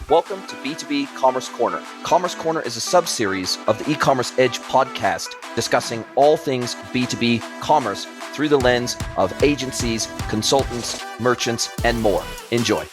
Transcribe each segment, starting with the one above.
Welcome to B2B Commerce Corner. Commerce Corner is a sub-series of the E-Commerce Edge podcast discussing all things B2B commerce through the lens of agencies, consultants, merchants, and more. Enjoy.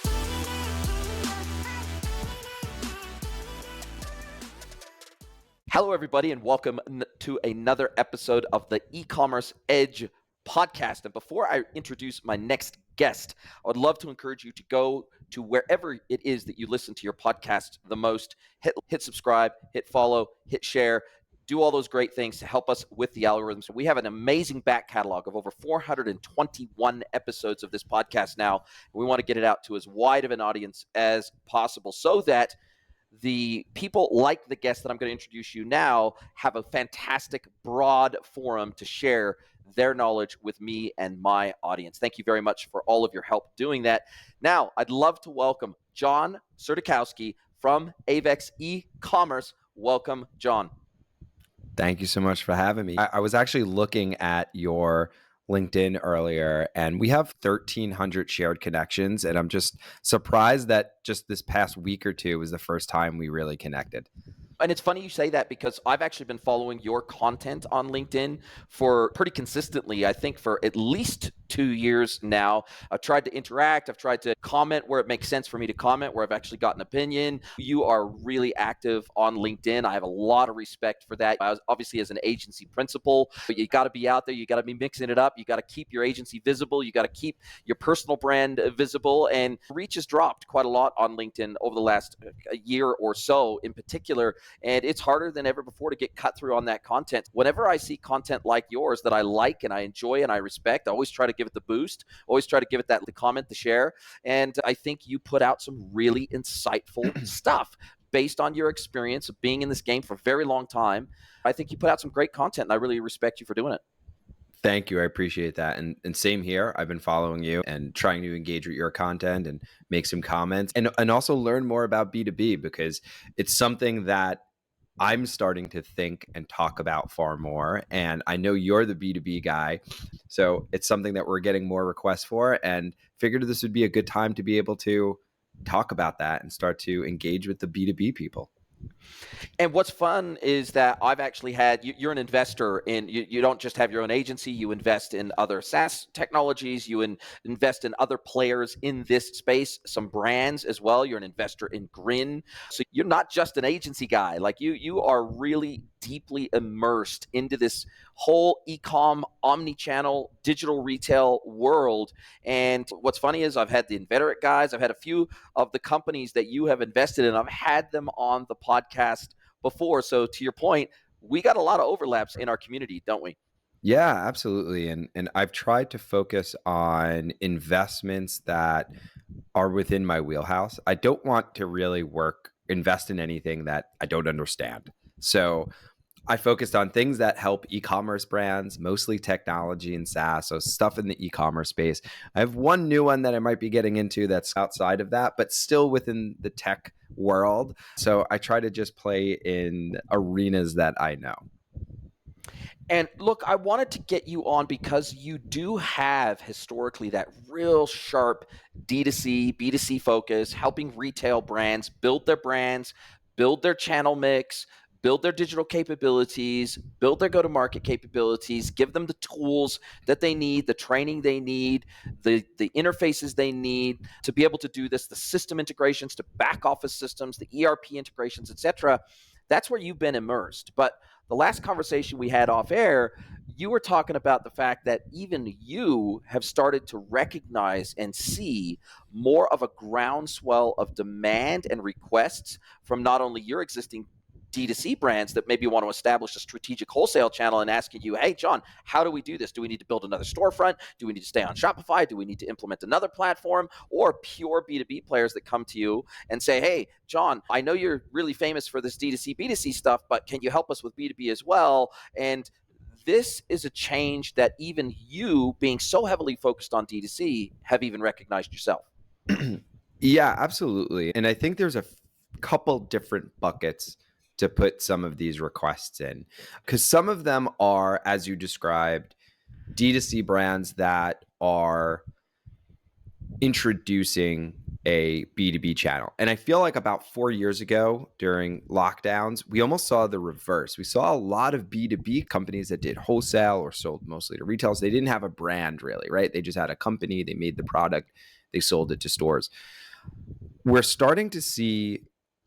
Hello, everybody, and welcome to another episode of the E-Commerce Edge podcast. And before I introduce my next guest, I would love to encourage you to go to wherever it is that you listen to your podcast the most. Hit subscribe, hit follow, hit share, do all those great things to help us with the algorithms. We have an amazing back catalog of over 421 episodes of this podcast now. We want to get it out to as wide of an audience as possible so that the people like the guests that I'm going to introduce you now have a fantastic broad forum to share their knowledge with me and my audience. Thank you very much for all of your help doing that. Now, I'd love to welcome John SURDAKOWSKI from Avex Ecommerce. Welcome, John. Thank you so much for having me. I was actually looking at your LinkedIn earlier, and we have 1,300 shared connections, and I'm just surprised that just this past week or two was the first time we really connected. And it's funny you say that because I've actually been following your content on LinkedIn for pretty consistently, I think for at least 2 years now. I've tried to interact. I've tried to comment where it makes sense for me to comment, where I've actually got an opinion. You are really active on LinkedIn. I have a lot of respect for that. I was obviously as an agency principal, but you got to be out there. You got to be mixing it up. You got to keep your agency visible. You got to keep your personal brand visible. And reach has dropped quite a lot on LinkedIn over the last year or so in particular. And it's harder than ever before to get cut through on that content. Whenever I see content like yours that I like and I enjoy and I respect, I always try to give it the boost, always try to give it that comment, the share. And I think you put out some really insightful stuff based on your experience of being in this game for a very long time. I think you put out some great content and I really respect you for doing it. Thank you. I appreciate that. And same here. I've been following you and trying to engage with your content and make some comments and also learn more about B2B because it's something that I'm starting to think and talk about far more. And I know you're the B2B guy. So it's something that we're getting more requests for and figured this would be a good time to be able to talk about that and start to engage with the B2B people. And what's fun is that I've actually had, you're an investor in, you don't just have your own agency, you invest in other SaaS technologies, you invest in other players in this space, some brands as well. You're an investor in Grin. So you're not just an agency guy, like you are really deeply immersed into this whole e-com, omni-channel, digital retail world. And what's funny is I've had the Inveterate guys, I've had a few of the companies that you have invested in, I've had them on the podcast before. So to your point, we got a lot of overlaps in our community, don't we? Yeah, absolutely. And I've tried to focus on investments that are within my wheelhouse. I don't want to really invest in anything that I don't understand. So I focused on things that help e-commerce brands, mostly technology and SaaS, so stuff in the e-commerce space. I have one new one that I might be getting into that's outside of that, but still within the tech world. So I try to just play in arenas that I know. And look, I wanted to get you on because you do have historically that real sharp D2C, B2C focus, helping retail brands build their brands, build their channel mix, build their digital capabilities, build their go-to-market capabilities, give them the tools that they need, the training they need, the interfaces they need to be able to do this, the system integrations to back office systems, the ERP integrations, etc. That's where you've been immersed. But the last conversation we had off air, you were talking about the fact that even you have started to recognize and see more of a groundswell of demand and requests from not only your existing D2C brands that maybe want to establish a strategic wholesale channel and asking you, hey, John, how do we do this? Do we need to build another storefront? Do we need to stay on Shopify? Do we need to implement another platform? Or pure B2B players that come to you and say, hey, John, I know you're really famous for this D2C, B2C stuff, but can you help us with B2B as well? And this is a change that even you, being so heavily focused on D2C, have even recognized yourself. Yeah, absolutely. And I think there's a couple different buckets to put some of these requests in, because some of them are, as you described, D2C brands that are introducing a B2B channel. And I feel like about 4 years ago during lockdowns, we almost saw the reverse. We saw a lot of B2B companies that did wholesale or sold mostly to retailers. They didn't have a brand really, right? They just had a company, they made the product, they sold it to stores. We're starting to see,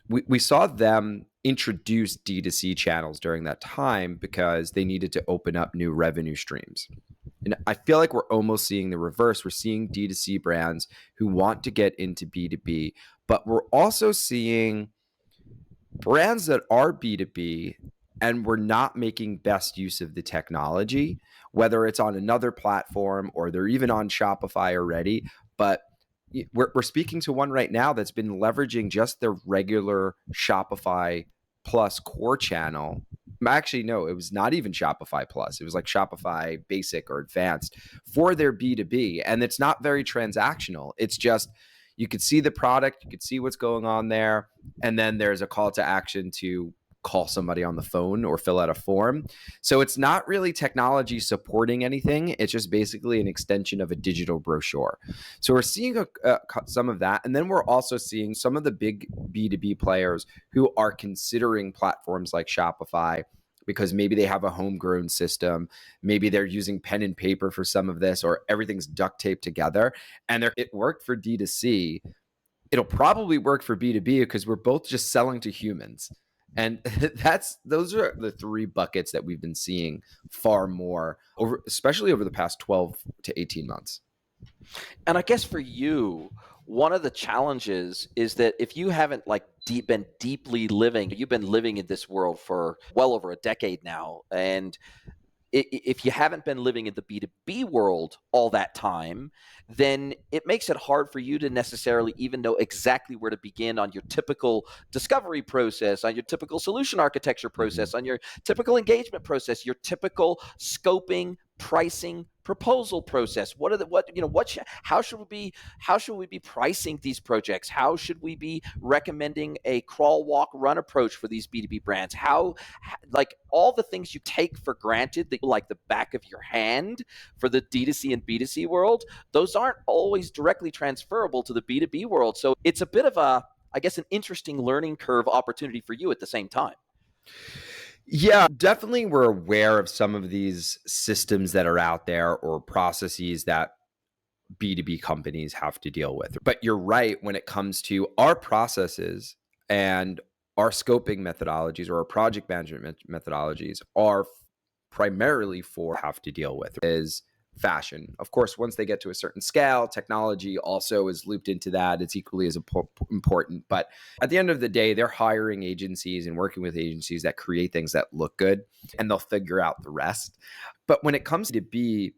we saw them introduce D2C channels during that time because they needed to open up new revenue streams. And I feel like we're almost seeing the reverse. We're seeing D2C brands who want to get into B2B, but we're also seeing brands that are B2B and we're not making best use of the technology, whether it's on another platform or they're even on Shopify already. But we're speaking to one right now that's been leveraging just their regular Shopify Plus core channel. Actually, no, it was not even Shopify Plus. It was like Shopify Basic or Advanced for their B2B. And it's not very transactional. It's just you could see the product, you could see what's going on there. And then there's a call to action to call somebody on the phone or fill out a form. So it's not really technology supporting anything. It's just basically an extension of a digital brochure. So we're seeing some of that. And then we're also seeing some of the big B2B players who are considering platforms like Shopify because maybe they have a homegrown system. Maybe they're using pen and paper for some of this, or everything's duct taped together. And it worked for D2C. It'll probably work for B2B because we're both just selling to humans. And those are the three buckets that we've been seeing far more over, especially over the past 12 to 18 months. And I guess for you, one of the challenges is that if you haven't been deeply living, you've been living in this world for well over a decade now, and if you haven't been living in the B2B world all that time, then it makes it hard for you to necessarily even know exactly where to begin on your typical discovery process, on your typical solution architecture process, on your typical engagement process, your typical scoping, pricing, proposal process. How should we be pricing these projects? How should we be recommending a crawl, walk, run approach for these B2B brands? Like all the things you take for granted that like the back of your hand for the D2C and B2C world, those aren't always directly transferable to the B2B world. So it's a bit of I guess, an interesting learning curve opportunity for you at the same time. Yeah, definitely we're aware of some of these systems that are out there or processes that B2B companies have to deal with. But you're right when it comes to our processes and our scoping methodologies or our project management methodologies are primarily for have to deal with is fashion. Of course, once they get to a certain scale, technology also is looped into that. It's equally as important. But at the end of the day, they're hiring agencies and working with agencies that create things that look good, and they'll figure out the rest. But when it comes to B,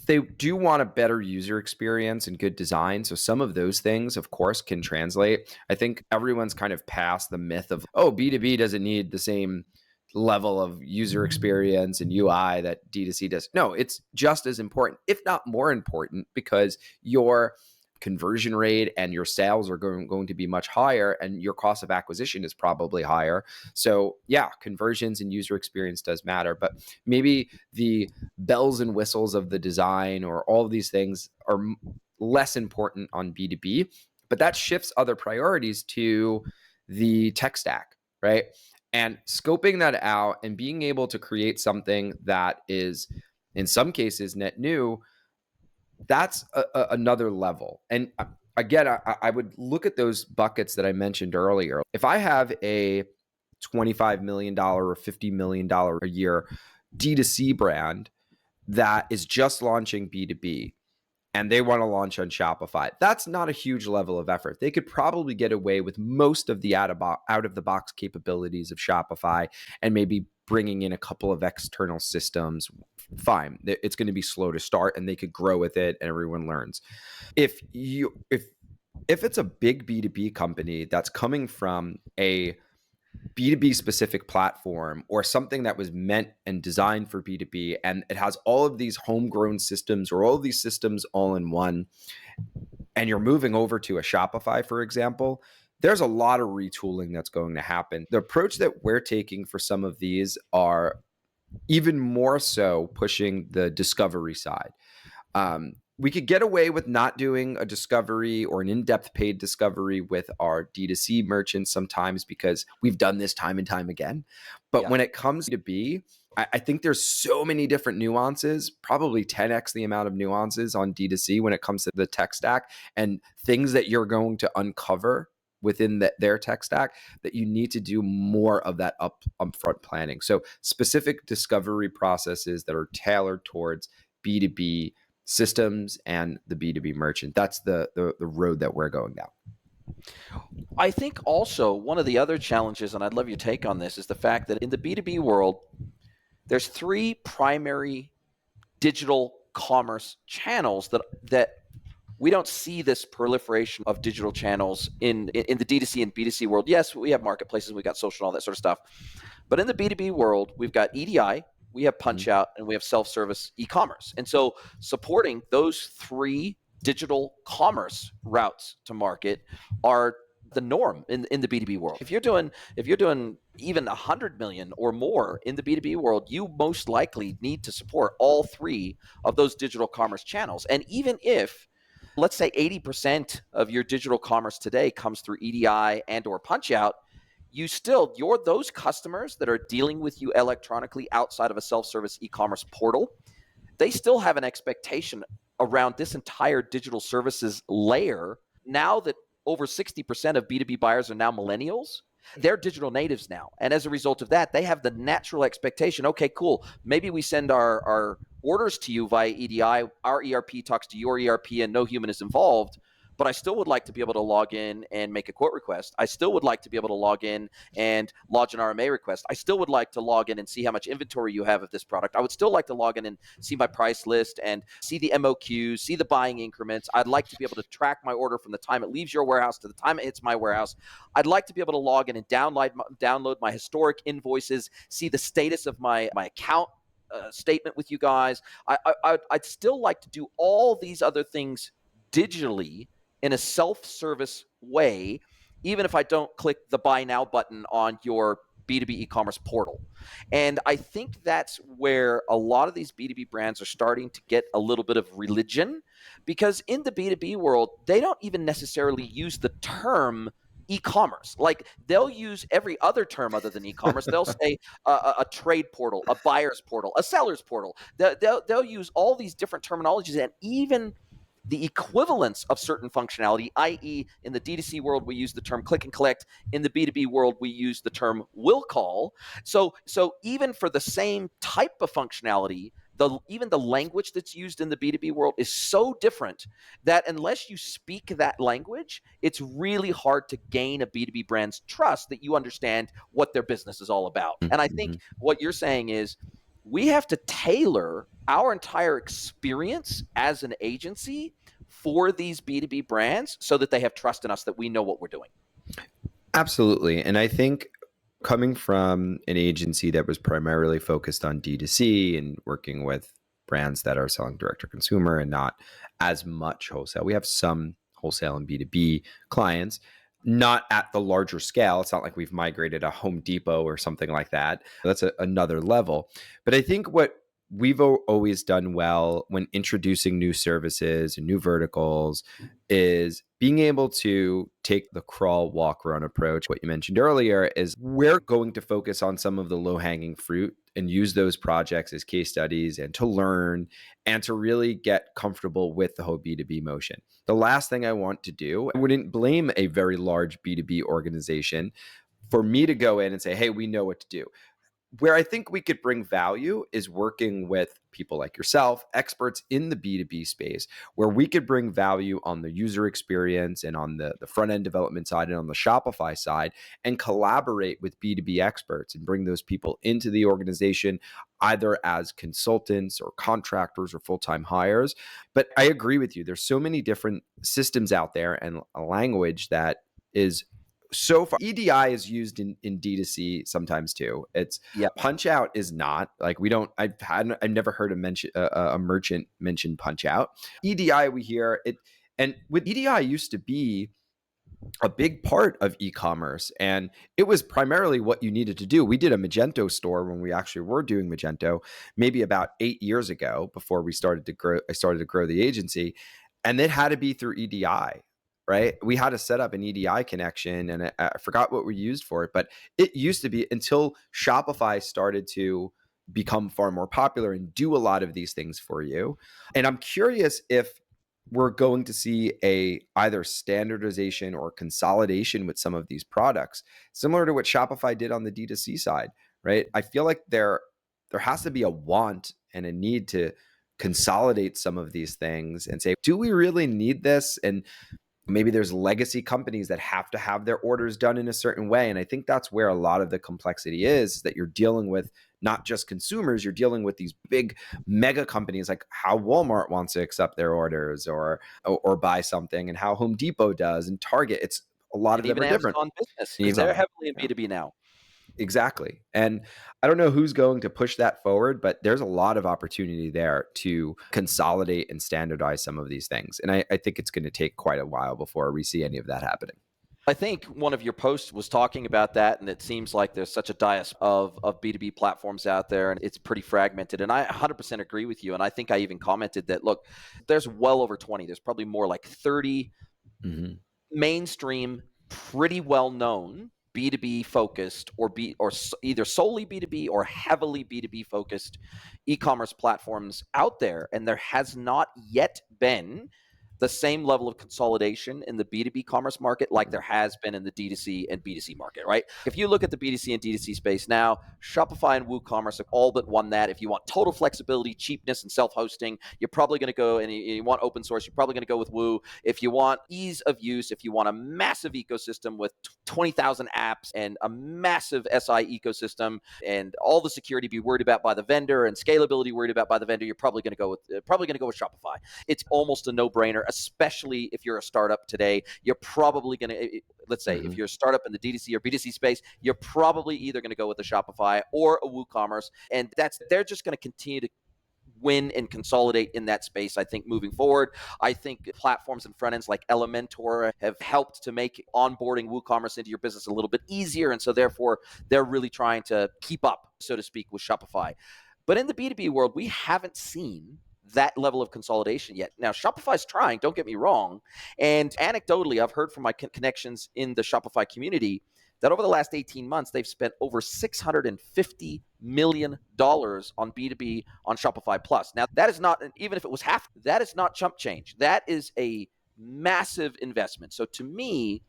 they do want a better user experience and good design. So some of those things, of course, can translate. I think everyone's kind of past the myth of, oh, B2B doesn't need the same level of user experience and UI that D2C does. No, it's just as important, if not more important, because your conversion rate and your sales are going to be much higher and your cost of acquisition is probably higher. So yeah, conversions and user experience does matter, but maybe the bells and whistles of the design or all of these things are less important on B2B, but that shifts other priorities to the tech stack, right? And scoping that out and being able to create something that is in some cases net new, that's another level. And again, I would look at those buckets that I mentioned earlier. If I have a $25 million or $50 million a year D2C brand that is just launching B2B and they want to launch on Shopify, that's not a huge level of effort. They could probably get away with most of the out of the box capabilities of Shopify and maybe bringing in a couple of external systems. Fine, it's going to be slow to start and they could grow with it and everyone learns. If it's a big B2B company that's coming from a B2B specific platform or something that was meant and designed for B2B, and it has all of these homegrown systems or all of these systems all in one, and you're moving over to a Shopify, for example, there's a lot of retooling that's going to happen. The approach that we're taking for some of these are even more so pushing the discovery side. we could get away with not doing a discovery or an in-depth paid discovery with our D2C merchants sometimes because we've done this time and time again. But Yeah. when it comes to B2B, I think there's so many different nuances, probably 10x the amount of nuances on D2C when it comes to the tech stack and things that you're going to uncover within their tech stack, that you need to do more of that upfront planning. So specific discovery processes that are tailored towards B2B systems and the B2B merchant. That's the road that we're going down. I think also one of the other challenges, and I'd love your take on this, is the fact that in the B2B world, there's three primary digital commerce channels that we don't see this proliferation of digital channels in the D2C and B2C world. Yes, we have marketplaces, we got social and all that sort of stuff. But in the B2B world, we've got EDI, we have punch out, and we have self-service e-commerce. And so supporting those three digital commerce routes to market are the norm in the B2B world. If you're doing even 100 million or more in the B2B world, you most likely need to support all three of those digital commerce channels. And even if, let's say, 80% of your digital commerce today comes through EDI and or punch out, those customers that are dealing with you electronically outside of a self-service e-commerce portal, they still have an expectation around this entire digital services layer. Now that over 60% of B2B buyers are now millennials, they're digital natives now. And as a result of that, they have the natural expectation, okay, cool, maybe we send our orders to you via EDI, our ERP talks to your ERP and no human is involved, but I still would like to be able to log in and make a quote request. I still would like to be able to log in and lodge an RMA request. I still would like to log in and see how much inventory you have of this product. I would still like to log in and see my price list and see the MOQs, see the buying increments. I'd like to be able to track my order from the time it leaves your warehouse to the time it hits my warehouse. I'd like to be able to log in and download my historic invoices, see the status of my account statement with you guys. I'd still like to do all these other things digitally in a self-service way, even if I don't click the buy now button on your B2B e-commerce portal. And I think that's where a lot of these B2B brands are starting to get a little bit of religion, because in the B2B world, they don't even necessarily use the term e-commerce. Like, they'll use every other term other than e-commerce. They'll say a trade portal, a buyer's portal, a seller's portal. They'll use all these different terminologies, and even the equivalence of certain functionality, i.e., in the D2C world, we use the term click and collect. In the B2B world, we use the term will call. So even for the same type of functionality, even the language that's used in the B2B world is so different that unless you speak that language, it's really hard to gain a B2B brand's trust that you understand what their business is all about. And I think what you're saying is, we have to tailor our entire experience as an agency for these B2B brands so that they have trust in us, that we know what we're doing. Absolutely. And I think coming from an agency that was primarily focused on D2C and working with brands that are selling direct to consumer and not as much wholesale, we have some wholesale and B2B clients, not at the larger scale. It's not like we've migrated a Home Depot or something like that. That's another level. But I think what we've always done well when introducing new services and new verticals is being able to take the crawl, walk, run approach. What you mentioned earlier is we're going to focus on some of the low-hanging fruit and use those projects as case studies and to learn and to really get comfortable with the whole B2B motion. The last thing I want to do, I wouldn't blame a very large B2B organization for me to go in and say, hey, we know what to do. Where I think we could bring value is working with people like yourself, experts in the B2B space, where we could bring value on the user experience and on the front end development side and on the Shopify side, and collaborate with B2B experts and bring those people into the organization, either as consultants or contractors or full-time hires. But I agree with you. There's so many different systems out there and a language that is so far. EDI is used in D2C sometimes too. It's punch out is not, like, we don't, I've never heard a merchant mention punch out. EDI we hear it, and with EDI used to be a big part of e-commerce, and it was primarily what you needed to do. We did a Magento store when we actually were doing Magento maybe about 8 years ago before we started to grow. I started to grow the agency, and it had to be through EDI, right? We had to set up an EDI connection, and I forgot what we used for it, but it used to be until Shopify started to become far more popular and do a lot of these things for you. And I'm curious if we're going to see a either standardization or consolidation with some of these products, similar to what Shopify did on the D2C side, right? I feel like there has to be a want and a need to consolidate some of these things and say, do we really need this? And maybe there's legacy companies that have to have their orders done in a certain way. And I think that's where a lot of the complexity is, that you're dealing with not just consumers, you're dealing with these big mega companies, like how Walmart wants to accept their orders or buy something, and how Home Depot does, and Target. It's a lot And of them even are different. Amazon Business, because they're Even heavily in yeah. B2B now. Exactly. And I don't know who's going to push that forward, but there's a lot of opportunity there to consolidate and standardize some of these things. And I think it's going to take quite a while before we see any of that happening. I think one of your posts was talking about that, and it seems like there's such a diaspora of B2B platforms out there, and it's pretty fragmented. And I 100% agree with you. And I think I even commented that, look, there's well over 20. There's probably more like 30 Mm-hmm. mainstream, pretty well-known B2B focused either solely B2B or heavily B2B focused e-commerce platforms out there. And there has not yet been the same level of consolidation in the B2B commerce market like there has been in the D2C and B2C market, right? If you look at the B2C and D2C space now, Shopify and WooCommerce have all but won that. If you want total flexibility, cheapness, and self-hosting, you're probably going to go, and you want open source, you're probably going to go with Woo. If you want ease of use, if you want a massive ecosystem with 20,000 apps and a massive SI ecosystem and all the security be worried about by the vendor and scalability worried about by the vendor, you're probably going to go with Shopify. It's almost a no-brainer, especially if you're a startup today. You're probably going to, let's say, Mm-hmm. if you're a startup in the D2C or B2C space, you're probably either going to go with a Shopify or a WooCommerce, and they're just going to continue to win and consolidate in that space. I think moving forward, I think platforms and front ends like Elementor have helped to make onboarding WooCommerce into your business a little bit easier, and so therefore they're really trying to keep up, so to speak, with Shopify. But in the B2B world, we haven't seen that level of consolidation yet. Now, Shopify's trying, don't get me wrong. And anecdotally, I've heard from my connections in the Shopify community that over the last 18 months, they've spent over $650 million on B2B on Shopify Plus. Now, that is not, even if it was half, that is not chump change. That is a massive investment. So to me,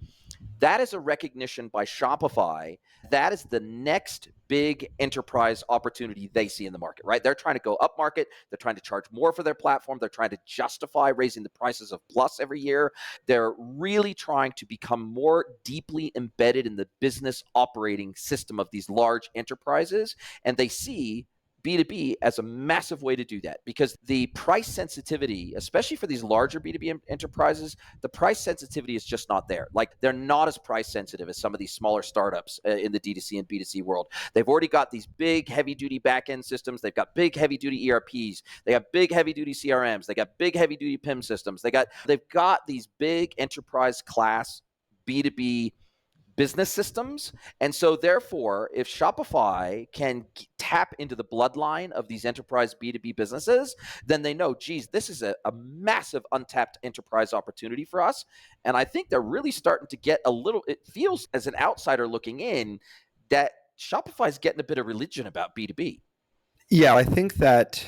that is a recognition by Shopify. That is the next big enterprise opportunity they see in the market, right? They're trying to go up market. They're trying to charge more for their platform. They're trying to justify raising the prices of Plus every year. They're really trying to become more deeply embedded in the business operating system of these large enterprises. And they see B2B as a massive way to do that, because the price sensitivity, especially for these larger B2B enterprises, the price sensitivity is just not there. Like, they're not as price sensitive as some of these smaller startups in the D2C and B2C world. They've already got these big heavy duty back-end systems. They've got big heavy duty ERPs. They got big heavy duty CRMs. They got big heavy duty PIM systems. They've got these big enterprise class B2B business systems. And so therefore, if Shopify can tap into the bloodline of these enterprise B2B businesses, then they know, geez, this is a massive untapped enterprise opportunity for us. And I think they're really starting to get it feels as an outsider looking in that Shopify is getting a bit of religion about B2B. Yeah, I think that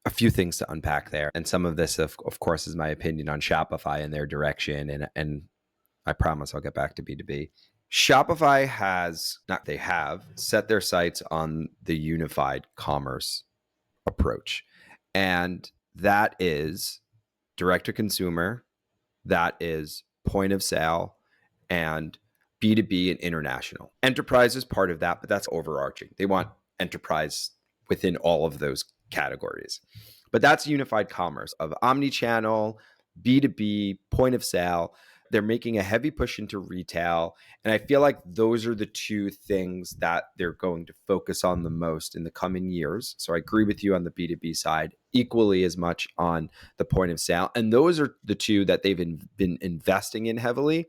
a few things to unpack there. And some of this, of course, is my opinion on Shopify and their direction. And I promise I'll get back to B2B. Shopify have set their sights on the unified commerce approach. And that is direct to consumer, that is point of sale, and B2B and international. Enterprise is part of that, but that's overarching. They want enterprise within all of those categories. But that's unified commerce of omni-channel, B2B, point of sale. They're making a heavy push into retail. And I feel like those are the two things that they're going to focus on the most in the coming years. So I agree with you on the B2B side, equally as much on the point of sale. And those are the two that they've been investing in heavily,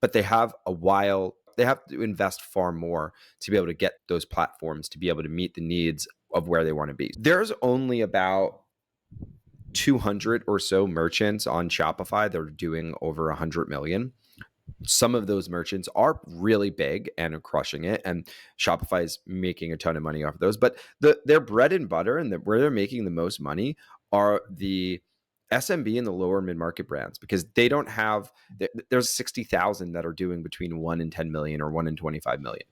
but they have to invest far more to be able to get those platforms to be able to meet the needs of where they want to be. There's only about 200 or so merchants on Shopify that are doing over 100 million. Some of those merchants are really big and are crushing it, and Shopify is making a ton of money off of those. But their bread and butter and where they're making the most money are the SMB and the lower mid-market brands, because they don't have, there's 60,000 that are doing between 1 and 10 million or 1 and 25 million.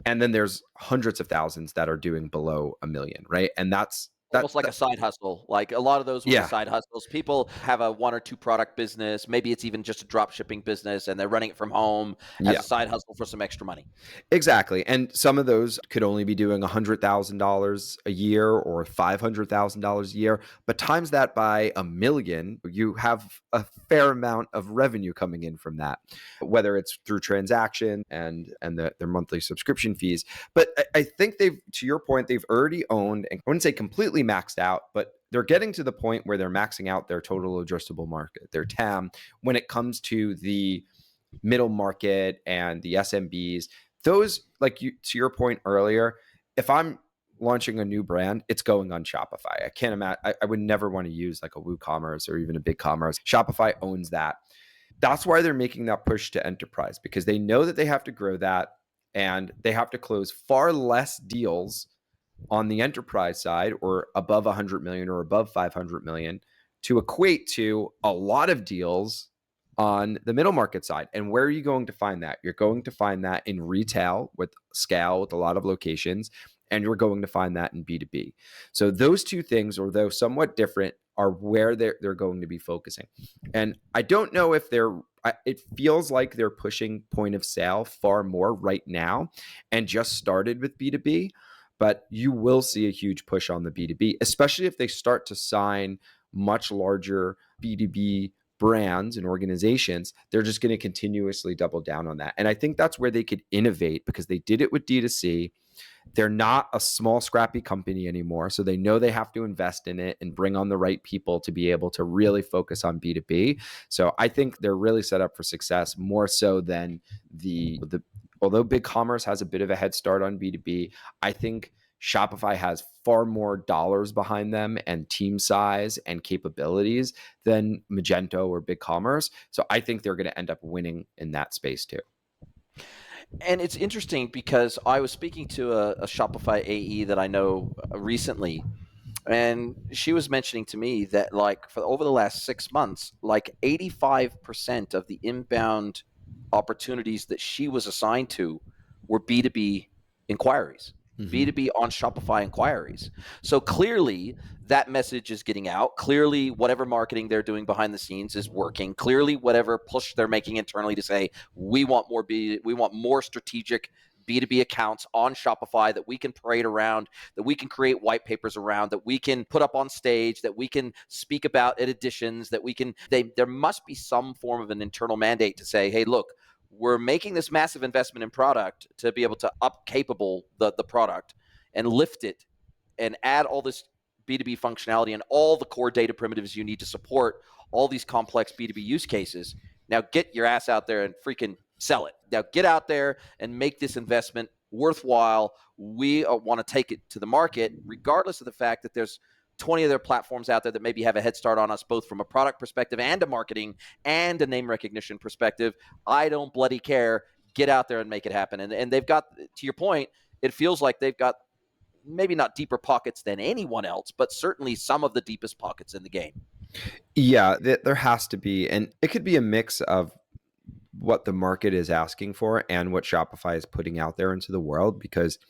And then there's hundreds of thousands that are doing below a million, right? And that's Almost like a side hustle. Like a lot of those would be yeah. side hustles. People have a 1 or 2 product business. Maybe it's even just a drop shipping business and they're running it from home as Yeah. a side hustle for some extra money. Exactly. And some of those could only be doing $100,000 a year or $500,000 a year, but times that by a million, you have a fair amount of revenue coming in from that, whether it's through transaction and their monthly subscription fees. But I think to your point, they've already owned, and I wouldn't say completely maxed out, but they're getting to the point where they're maxing out their total addressable market, their TAM, when it comes to the middle market and the SMBs. Those, like to your point earlier, if I'm launching a new brand, it's going on Shopify. I can't imagine, I would never want to use like a WooCommerce or even a BigCommerce. Shopify owns that. That's why they're making that push to enterprise, because they know that they have to grow that and they have to close far less deals on the enterprise side or above 100 million or above 500 million to equate to a lot of deals on the middle market side. And where are you going to find that? You're going to find that in retail with scale, with a lot of locations, and you're going to find that in B2B. So those two things, although somewhat different, are where they're going to be focusing. And I don't know if it feels like they're pushing point of sale far more right now and just started with B2B, but you will see a huge push on the B2B, especially if they start to sign much larger B2B brands and organizations. They're just going to continuously double down on that. And I think that's where they could innovate, because they did it with D2C. They're not a small, scrappy company anymore. So they know they have to invest in it and bring on the right people to be able to really focus on B2B. So I think they're really set up for success, more so than although BigCommerce has a bit of a head start on B2B, I think Shopify has far more dollars behind them and team size and capabilities than Magento or BigCommerce. So I think they're going to end up winning in that space too. And it's interesting because I was speaking to a Shopify AE that I know recently, and she was mentioning to me that like for over the last 6 months, like 85% of the inbound opportunities that she was assigned to were B2B inquiries. B2B on Shopify inquiries. So clearly that message is getting out. Clearly whatever marketing they're doing behind the scenes is working. Clearly whatever push they're making internally to say we want more strategic B2B accounts on Shopify that we can parade around, that we can create white papers around, that we can put up on stage, that we can speak about at editions, that there must be some form of an internal mandate to say, hey, look, we're making this massive investment in product to be able to up-capable the product and lift it and add all this B2B functionality and all the core data primitives you need to support all these complex B2B use cases. Now get your ass out there and freaking sell it. Now get out there and make this investment worthwhile. We want to take it to the market, regardless of the fact that there's 20 other platforms out there that maybe have a head start on us, both from a product perspective and a marketing and a name recognition perspective. I don't bloody care. Get out there and make it happen. And they've got, to your point, it feels like they've got maybe not deeper pockets than anyone else, but certainly some of the deepest pockets in the game. Yeah, there has to be. And it could be a mix of what the market is asking for and what Shopify is putting out there into the world, because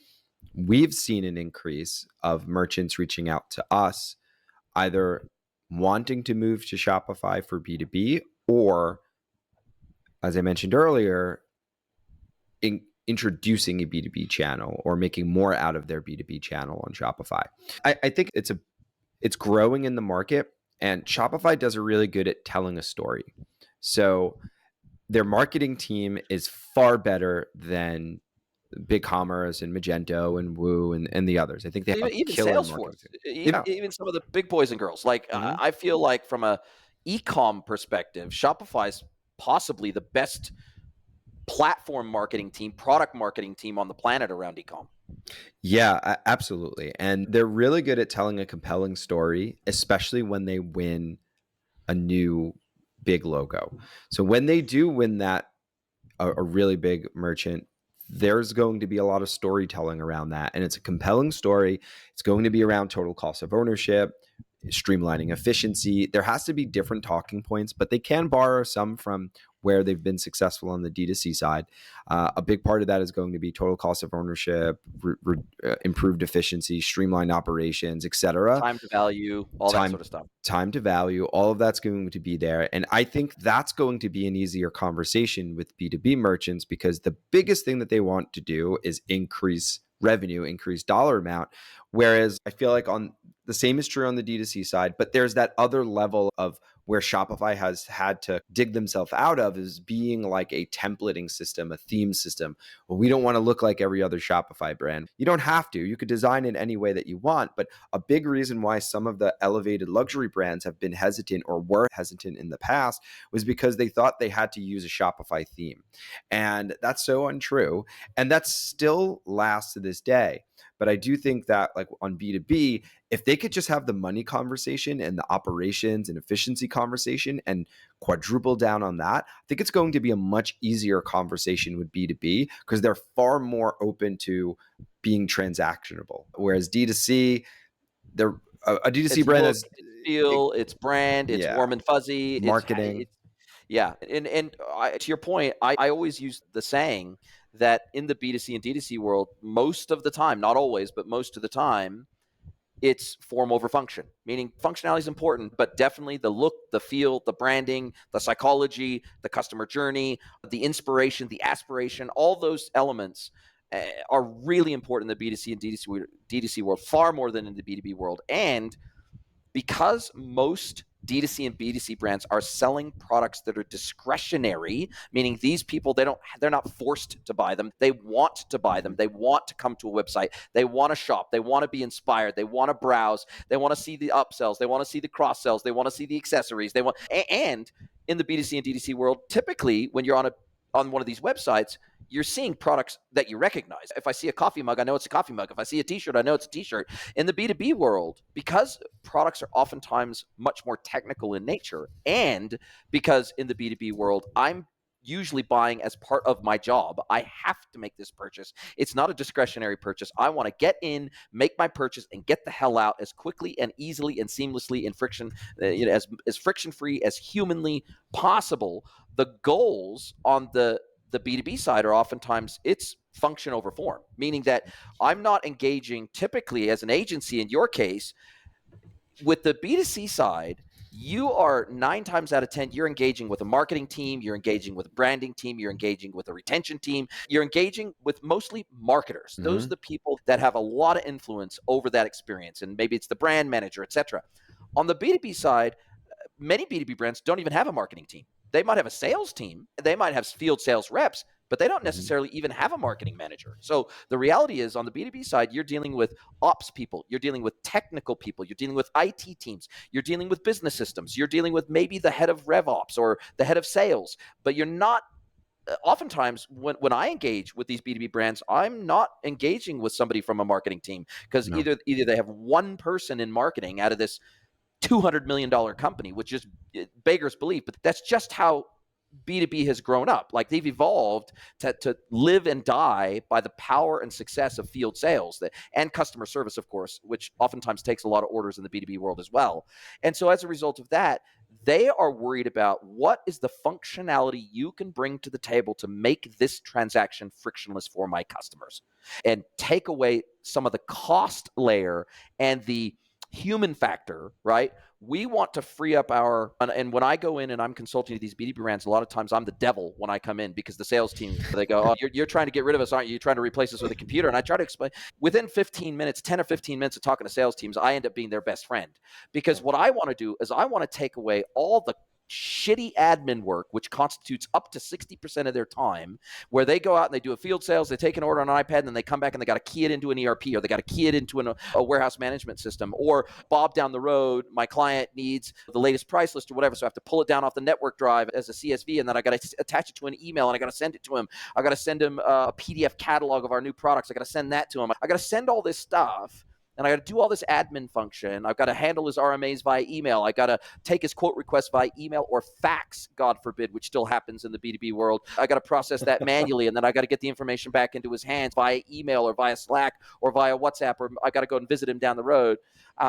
we've seen an increase of merchants reaching out to us, either wanting to move to Shopify for B2B or, as I mentioned earlier, introducing a B2B channel or making more out of their B2B channel on Shopify. I think it's growing in the market, and Shopify does a really good at telling a story. So their marketing team is far better than BigCommerce and Magento and Woo and the others. I think they have a Even killer marketing Salesforce, team. Yeah. even some of the big boys and girls. Like Mhm. I feel like from a e-com perspective, Shopify's possibly the best platform marketing team, product marketing team on the planet around e-com. Yeah, absolutely. And they're really good at telling a compelling story, especially when they win a new big logo. So when they do win that a really big merchant, there's going to be a lot of storytelling around that. And it's a compelling story. It's going to be around total cost of ownership, streamlining efficiency. There has to be different talking points, but they can borrow some from where they've been successful on the D2C side. A big part of that is going to be total cost of ownership, improved efficiency, streamlined operations, etc. Time to value, all that Time sort of stuff. time to value, all of that's going to be there. And I think that's going to be an easier conversation with B2B merchants, because the biggest thing that they want to do is increase revenue, increase dollar amount. Whereas I feel like on the same is true on the D2C side, but there's that other level of where Shopify has had to dig themselves out of, is being like a templating system, a theme system. Well, we don't want to look like every other Shopify brand. You don't have to. You could design it any way that you want. But a big reason why some of the elevated luxury brands have been hesitant or were hesitant in the past was because they thought they had to use a Shopify theme. And that's so untrue. And that still lasts to this day. But I do think that, like on B2B, if they could just have the money conversation and the operations and efficiency conversation and quadruple down on that, I think it's going to be a much easier conversation with B2B, because they're far more open to being transactionable. Whereas D2C, they're a D2C It's brand look, that's it's feel, it's brand, it's yeah, warm and fuzzy. marketing. Yeah, and to your point, I always use the saying that in the B2C and D2C world, most of the time, not always, but most of the time, it's form over function, meaning functionality is important, but definitely the look, the feel, the branding, the psychology, the customer journey, the inspiration, the aspiration, all those elements are really important in the B2C and D2C world, far more than in the B2B world. And because most D2C and B2C brands are selling products that are discretionary, meaning these people, they're not forced to buy them. They want to buy them. They want to come to a website. They want to shop. They want to be inspired. They want to browse. They want to see the upsells. They want to see the cross sells. They want to see the accessories. And in the B2C and D2C world, typically when you're on one of these websites, you're seeing products that you recognize. If I see a coffee mug, I know it's a coffee mug. If I see a t-shirt, I know it's a t-shirt. In the B2B world, because products are oftentimes much more technical in nature, and because in the B2B world, I'm usually buying as part of my job. I have to make this purchase. It's not a discretionary purchase. I want to get in, make my purchase, and get the hell out as quickly and easily and seamlessly and as friction-free as humanly possible. The goals on the B2B side are oftentimes it's function over form, meaning that I'm not engaging typically as an agency in your case. With the B2C side, you are 9 times out of 10, you're engaging with a marketing team, you're engaging with a branding team, you're engaging with a retention team, you're engaging with mostly marketers. Those are Mhm. the people that have a lot of influence over that experience, and maybe it's the brand manager, etc. On the B2B side, many B2B brands don't even have a marketing team. They might have a sales team, they might have field sales reps, but they don't Mhm. necessarily even have a marketing manager. So the reality is on the B2B side, you're dealing with ops people, you're dealing with technical people, you're dealing with IT teams, you're dealing with business systems, you're dealing with maybe the head of RevOps or the head of sales, but you're not oftentimes when I engage with these B2B brands, I'm not engaging with somebody from a marketing team because No. either they have one person in marketing out of this $200 million company, which is beggars belief, but that's just how B2B has grown up. Like they've evolved to live and die by the power and success of field sales and customer service, of course, which oftentimes takes a lot of orders in the B2B world as well. And so as a result of that, they are worried about what is the functionality you can bring to the table to make this transaction frictionless for my customers and take away some of the cost layer and the human factor, right? We want to free up and when I go in and I'm consulting these B2B brands, a lot of times I'm the devil when I come in because the sales team, they go, oh, you're trying to get rid of us, aren't you? You're trying to replace us with a computer. And I try to explain within 15 minutes, 10 or 15 minutes of talking to sales teams, I end up being their best friend because what I want to do is I want to take away all the shitty admin work, which constitutes up to 60% of their time, where they go out and they do a field sales, they take an order on an iPad, and then they come back and they got to key it into an ERP, or they got to key it into a warehouse management system, or Bob down the road, my client needs the latest price list or whatever, so I have to pull it down off the network drive as a CSV, and then I got to attach it to an email, and I got to send it to him. I got to send him a PDF catalog of our new products. I got to send that to him. I got to send all this stuff, and I got to do all this admin function. I've got to handle his RMAs via email. I got to take his quote requests via email or fax, God forbid, which still happens in the B2B world. I got to process that manually, and then I got to get the information back into his hands via email or via Slack or via WhatsApp, or I got to go and visit him down the road.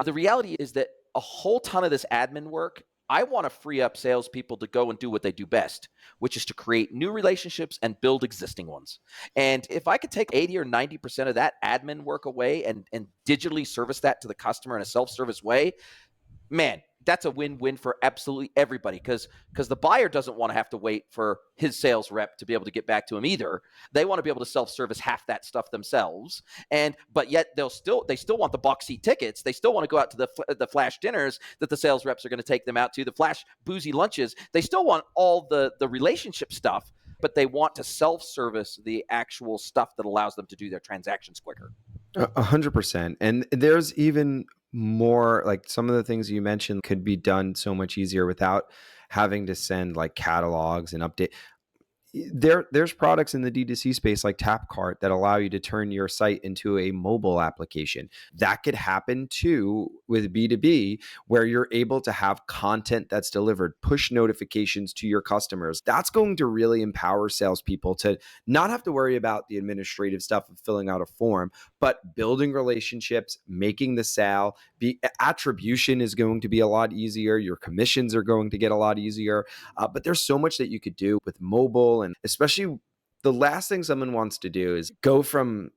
The reality is that a whole ton of this admin work, I want to free up salespeople to go and do what they do best, which is to create new relationships and build existing ones. And if I could take 80 or 90% of that admin work away and digitally service that to the customer in a self-service way, man, that's a win-win for absolutely everybody, because the buyer doesn't want to have to wait for his sales rep to be able to get back to him either. They want to be able to self-service half that stuff themselves, but yet they still want the box seat tickets. They still want to go out to the flash dinners that the sales reps are going to take them out to, the flash boozy lunches. They still want all the relationship stuff, but they want to self-service the actual stuff that allows them to do their transactions quicker. 100%. And there's even more, like some of the things you mentioned could be done so much easier without having to send like catalogs and update. There's products in the D2C space like TapCart that allow you to turn your site into a mobile application. That could happen too with B2B, where you're able to have content that's delivered, push notifications to your customers. That's going to really empower salespeople to not have to worry about the administrative stuff of filling out a form, but building relationships, making the sale. Attribution is going to be a lot easier. Your commissions are going to get a lot easier. But there's so much that you could do with mobile, and especially the last thing someone wants to do is go from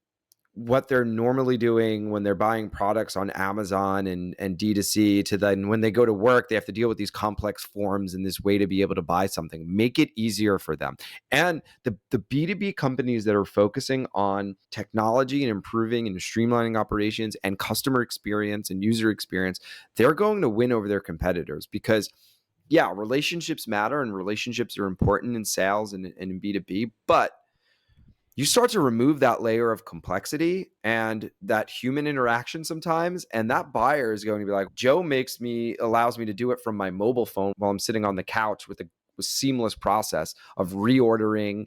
what they're normally doing when they're buying products on Amazon and D2C to then when they go to work, they have to deal with these complex forms and this way to be able to buy something. Make it easier for them. And the B2B companies that are focusing on technology and improving and streamlining operations and customer experience and user experience, they're going to win over their competitors, because yeah, relationships matter and relationships are important in sales and in B2B, but you start to remove that layer of complexity and that human interaction sometimes, and that buyer is going to be like, Joe allows me to do it from my mobile phone while I'm sitting on the couch with a seamless process of reordering.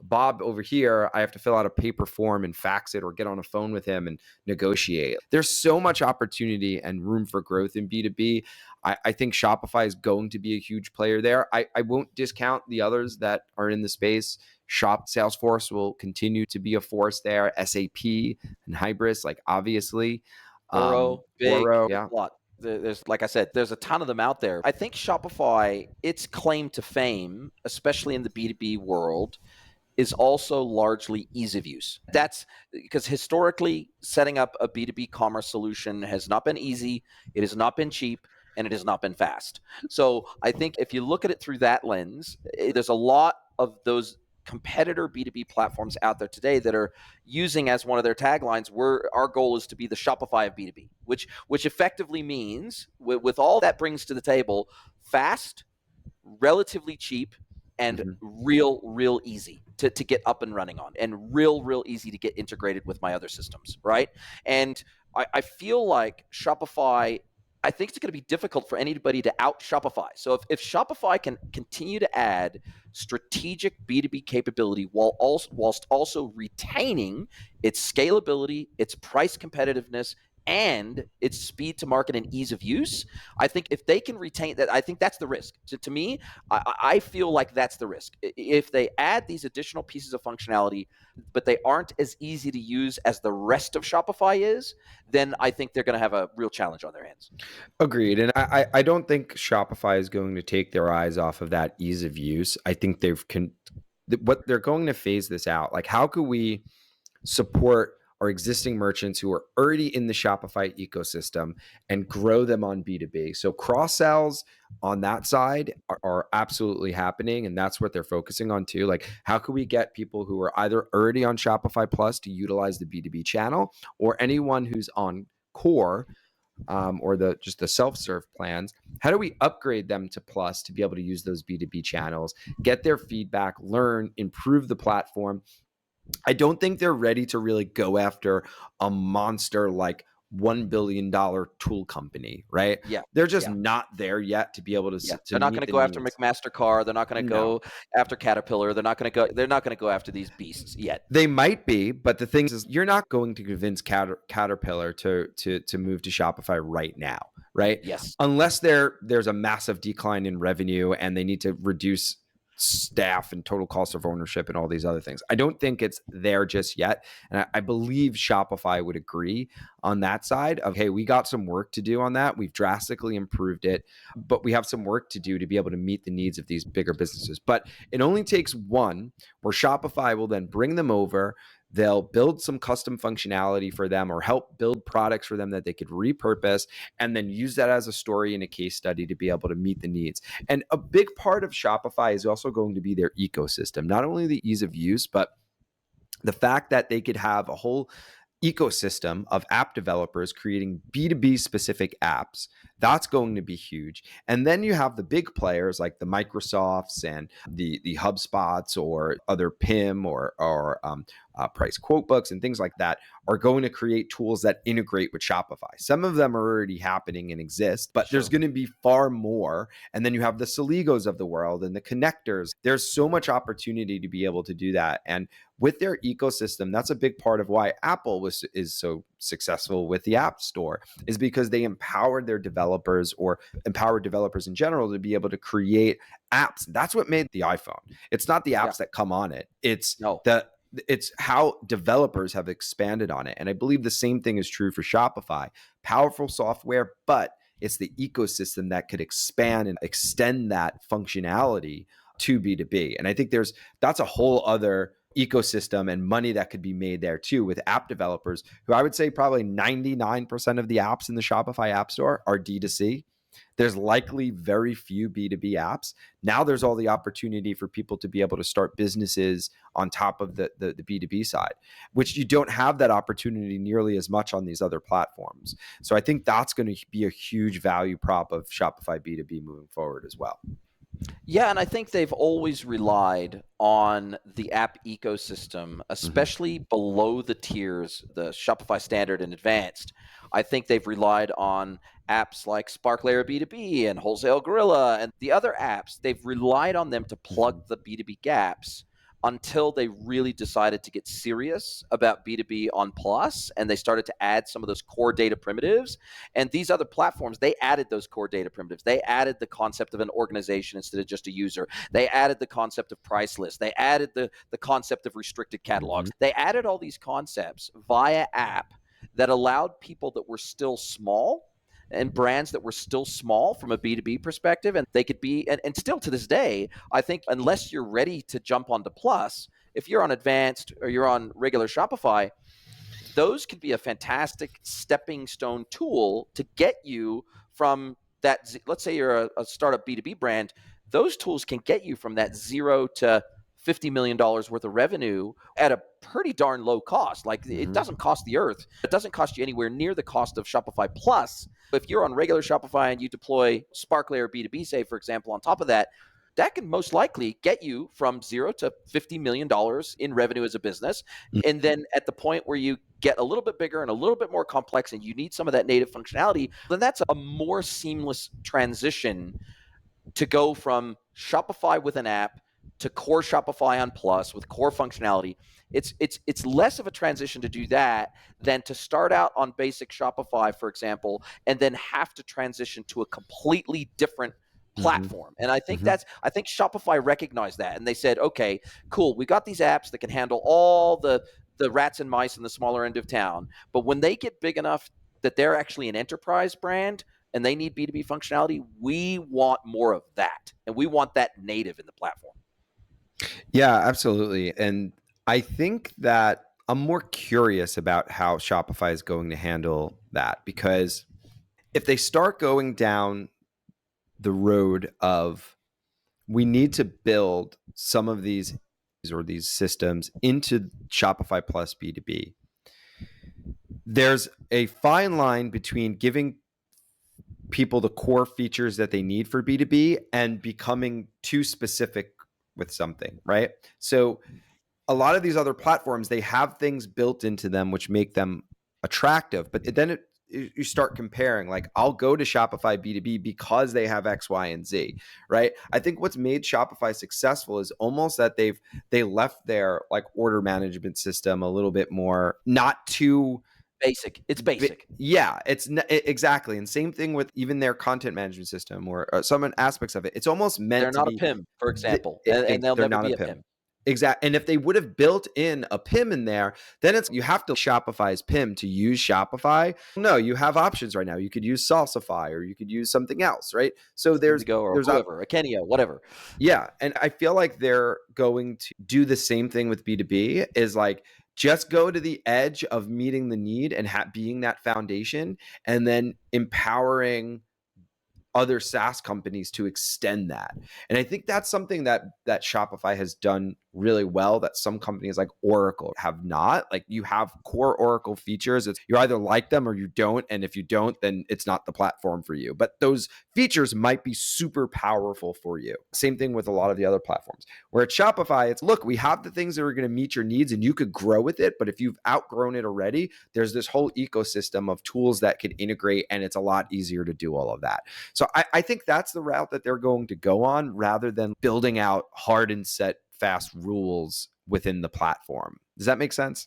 Bob over here, I have to fill out a paper form and fax it or get on a phone with him and negotiate. There's so much opportunity and room for growth in B2B. I think Shopify is going to be a huge player there. I won't discount the others that are in the space. Salesforce will continue to be a force there. SAP and Hybris, like obviously. Oro, big, yeah. lot. There's, like I said, there's a ton of them out there. I think Shopify, its claim to fame, especially in the B2B world, is also largely ease of use. That's because historically, setting up a B2B commerce solution has not been easy, it has not been cheap, and it has not been fast. So I think if you look at it through that lens, there's a lot of those competitor B2B platforms out there today that are using as one of their taglines, our goal is to be the Shopify of B2B, which effectively means, with all that brings to the table, fast, relatively cheap, and real easy to get up and running on, and real easy to get integrated with my other systems, right? And I feel like Shopify, I think it's going to be difficult for anybody to out Shopify. So if Shopify can continue to add strategic B2B capability whilst also retaining its scalability, its price competitiveness, and its speed to market and ease of use, I think if they can retain that, I think that's the risk. To me, I feel like that's the risk. If they add these additional pieces of functionality, but they aren't as easy to use as the rest of Shopify is, then I think they're going to have a real challenge on their hands. Agreed. And I don't think Shopify is going to take their eyes off of that ease of use. I think what they're going to phase this out. Like, how could we support our existing merchants who are already in the Shopify ecosystem and grow them on B2B? So cross sells on that side are absolutely happening. And that's what they're focusing on too. Like, how can we get people who are either already on Shopify Plus to utilize the B2B channel, or anyone who's on core or just the self-serve plans, how do we upgrade them to Plus to be able to use those B2B channels, get their feedback, learn, improve the platform? I don't think they're ready to really go after a monster like $1 billion tool company, right? Yeah. They're just Yeah. not there yet to be able Yeah. to They're not meet going to the go after needs. McMaster-Carr. They're not going to No. go after Caterpillar. They're not going to go after these beasts yet. They might be, but the thing is you're not going to convince Caterpillar to move to Shopify right now, right? Yes. Unless there's a massive decline in revenue and they need to reduce staff and total cost of ownership and all these other things. I don't think it's there just yet. And I believe Shopify would agree on that side of, hey, we got some work to do on that. We've drastically improved it, but we have some work to do to be able to meet the needs of these bigger businesses. But it only takes one where Shopify will then bring them over. They'll build some custom functionality for them or help build products for them that they could repurpose and then use that as a story and a case study to be able to meet the needs. And a big part of Shopify is also going to be their ecosystem, not only the ease of use, but the fact that they could have a whole ecosystem of app developers creating B2B specific apps. That's going to be huge. And then you have the big players like the Microsofts and the HubSpots or other PIM or price quote books and things like that are going to create tools that integrate with Shopify. Some of them are already happening and exist, but there's going to be far more. And then you have the Celigos of the world and the connectors. There's so much opportunity to be able to do that. And with their ecosystem, that's a big part of why Apple is so successful with the App Store, is because they empowered their developers or empowered developers in general to be able to create apps. That's what made the iPhone. It's not the Yeah. apps that come on it. It's No. it's how developers have expanded on it. And I believe the same thing is true for Shopify. Powerful software, but it's the ecosystem that could expand and extend that functionality to B2B. And I think that's a whole other ecosystem and money that could be made there too with app developers who I would say probably 99% of the apps in the Shopify App Store are D2C. There's likely very few B2B apps. Now there's all the opportunity for people to be able to start businesses on top of the B2B side, which you don't have that opportunity nearly as much on these other platforms. So I think that's going to be a huge value prop of Shopify B2B moving forward as well. Yeah, and I think they've always relied on the app ecosystem, especially below the tiers, the Shopify Standard and Advanced. I think they've relied on apps like SparkLayer B2B and Wholesale Gorilla and the other apps. They've relied on them to plug the B2B gaps until they really decided to get serious about B2B on Plus, and they started to add some of those core data primitives. And these other platforms, they added those core data primitives. They added the concept of an organization instead of just a user. They added the concept of price lists. They added the concept of restricted catalogs. They added all these concepts via app that allowed people that were still small and brands that were still small from a B2B perspective, and they could be, and still to this day, I think unless you're ready to jump onto Plus, if you're on Advanced or you're on regular Shopify, those could be a fantastic stepping stone tool to get you from that. Let's say you're a startup B2B brand. Those tools can get you from that 0 to $50 million worth of revenue at a pretty darn low cost. Like it doesn't cost the earth. It doesn't cost you anywhere near the cost of Shopify Plus. If you're on regular Shopify and you deploy SparkLayer B2B, say, for example, on top of that, that can most likely get you from 0 to $50 million in revenue as a business. And then at the point where you get a little bit bigger and a little bit more complex and you need some of that native functionality, then that's a more seamless transition to go from Shopify with an app to core Shopify on Plus with core functionality. It's less of a transition to do that than to start out on basic Shopify, for example, and then have to transition to a completely different platform. And I think Shopify recognized that, and they said, okay, cool, we got these apps that can handle all the rats and mice in the smaller end of town, but when they get big enough that they're actually an enterprise brand and they need B2B functionality, we want more of that, and we want that native in the platform. Yeah, absolutely. And I think that I'm more curious about how Shopify is going to handle that, because if they start going down the road of we need to build some of these systems into Shopify Plus B2B, there's a fine line between giving people the core features that they need for B2B and becoming too specific with something, right? So a lot of these other platforms, they have things built into them which make them attractive, but then you start comparing, like, I'll go to Shopify B2B because they have X, Y, and Z, right? I think what's made Shopify successful is almost that they left their like order management system a little bit more not too Basic. It's basic. yeah, exactly. And same thing with even their content management system or some aspects of it. It's almost meant They're to not a be PIM, for example, and they'll they're never not a be a PIM. PIM. Exactly. And if they would have built in a PIM in there, then you have to Shopify's PIM to use Shopify. No, you have options right now. You could use Salsify or you could use something else, right? So Indigo or there's whoever, a Kenio, whatever. yeah, and I feel like they're going to do the same thing with B2B, is like just go to the edge of meeting the need and being that foundation, and then empowering other SaaS companies to extend that. And I think that's something that Shopify has done really well that some companies like Oracle have not. Like, you have core Oracle features. It's you either like them or you don't, and if you don't, then it's not the platform for you. But those features might be super powerful for you. Same thing with a lot of the other platforms. Where at Shopify, it's, look, we have the things that are going to meet your needs and you could grow with it, but if you've outgrown it already, there's this whole ecosystem of tools that can integrate, and it's a lot easier to do all of that. So I think that's the route that they're going to go on, rather than building out hard and set fast rules within the platform. Does that make sense?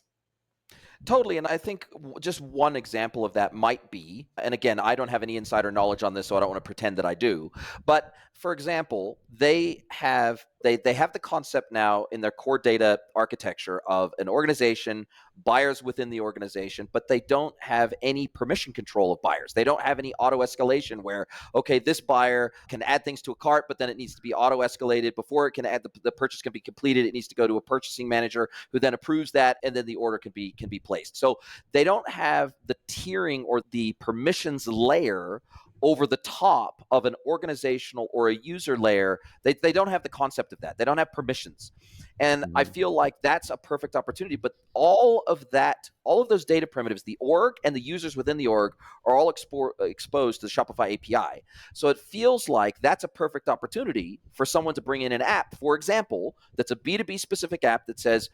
Totally. And I think just one example of that might be, and again, I don't have any insider knowledge on this, so I don't want to pretend that I do. But for example, they have the concept now in their core data architecture of an organization, buyers within the organization, but they don't have any permission control of buyers. They don't have any auto escalation where, okay, this buyer can add things to a cart, but then it needs to be auto escalated before it can add the purchase can be completed. It needs to go to a purchasing manager who then approves that, and then the order can be placed. So they don't have the tiering or the permissions layer over the top of an organizational or a user layer. They don't have the concept of that. They don't have permissions. And I feel like that's a perfect opportunity. But all of those data primitives, the org and the users within the org, are all exposed to the Shopify API. So it feels like that's a perfect opportunity for someone to bring in an app, for example, that's a B2B specific app that says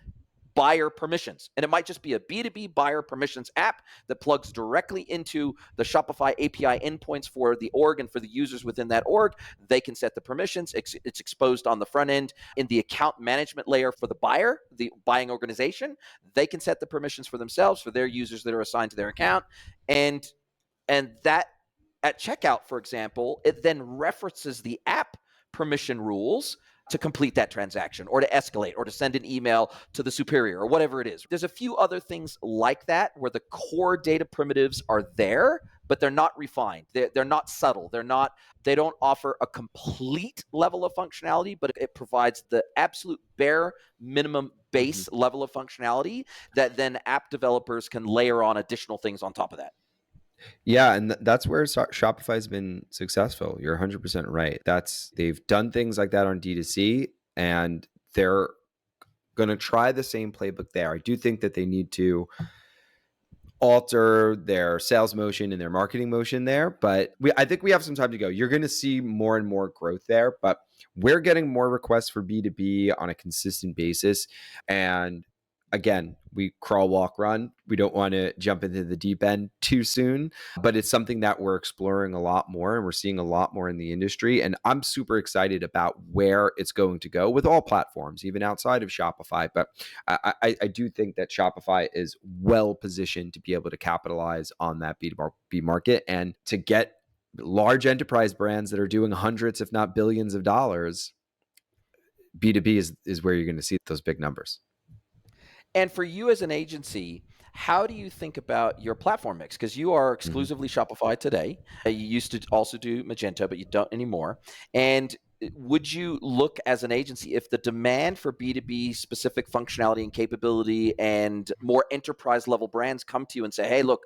buyer permissions. And it might just be a B2B buyer permissions app that plugs directly into the Shopify API endpoints for the org and for the users within that org. They can set the permissions. It's exposed on the front end in the account management layer for the buyer, the buying organization. They can set the permissions for themselves, for their users that are assigned to their account. And that at checkout, for example, it then references the app permission rules to complete that transaction or to escalate or to send an email to the superior or whatever it is. There's a few other things like that where the core data primitives are there, but they're not refined. They're not subtle. They don't offer a complete level of functionality, but it provides the absolute bare minimum base level of functionality that then app developers can layer on additional things on top of that. Yeah, and that's where Shopify's been successful. You're 100% right. They've done things like that on D2C, and they're going to try the same playbook there. I do think that they need to alter their sales motion and their marketing motion there, but I think we have some time to go. You're going to see more and more growth there, but we're getting more requests for B2B on a consistent basis. And again, we crawl, walk, run. We don't want to jump into the deep end too soon, but it's something that we're exploring a lot more, and we're seeing a lot more in the industry. And I'm super excited about where it's going to go with all platforms, even outside of Shopify. But I do think that Shopify is well positioned to be able to capitalize on that B2B market and to get large enterprise brands that are doing hundreds, if not billions of dollars. B2B is where you're going to see those big numbers. And for you as an agency, how do you think about your platform mix? Because you are exclusively Shopify today. You used to also do Magento, but you don't anymore. And would you look as an agency, if the demand for B2B specific functionality and capability and more enterprise level brands come to you and say, hey, look,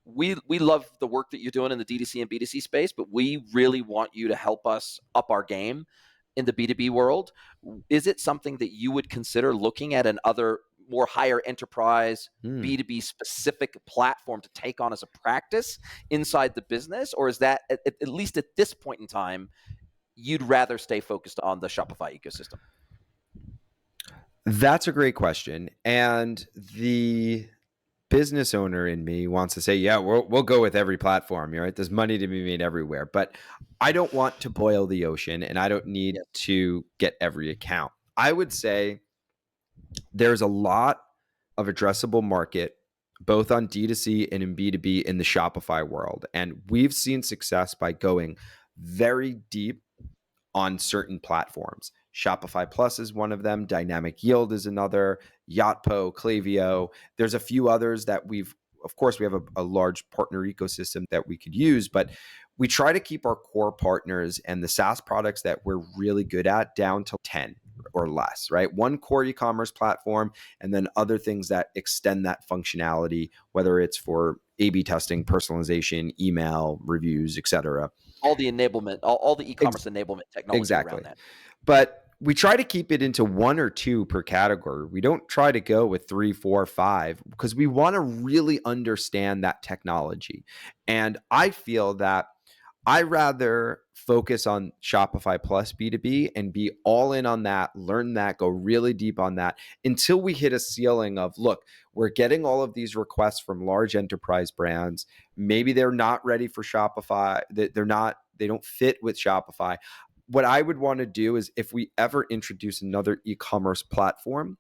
we love the work that you're doing in the DTC and B2C space, but we really want you to help us up our game in the B2B world. Is it something that you would consider looking at another more higher enterprise Hmm. B2B specific platform to take on as a practice inside the business? Or is that, at least at this point in time, you'd rather stay focused on the Shopify ecosystem? That's a great question. And the business owner in me wants to say, yeah, we'll go with every platform. Right? There's money to be made everywhere. But I don't want to boil the ocean, and I don't need Yes. to get every account. I would say there's a lot of addressable market, both on D2C and in B2B in the Shopify world. And we've seen success by going very deep on certain platforms. Shopify Plus is one of them. Dynamic Yield is another. Yotpo, Klaviyo. There's a few others that of course, we have a large partner ecosystem that we could use, but we try to keep our core partners and the SaaS products that we're really good at down to 10 or less, right? One core e-commerce platform, and then other things that extend that functionality, whether it's for A/B testing, personalization, email, reviews, etc. All the enablement, all the e-commerce enablement technology Exactly. around that. But we try to keep it into one or two per category. We don't try to go with 3, 4, 5 because we want to really understand that technology. And I feel that I rather focus on Shopify Plus B2B and be all in on that, learn that, go really deep on that until we hit a ceiling of, look, we're getting all of these requests from large enterprise brands. Maybe they're not ready for Shopify. They don't fit with Shopify. What I would want to do is if we ever introduce another e-commerce platform,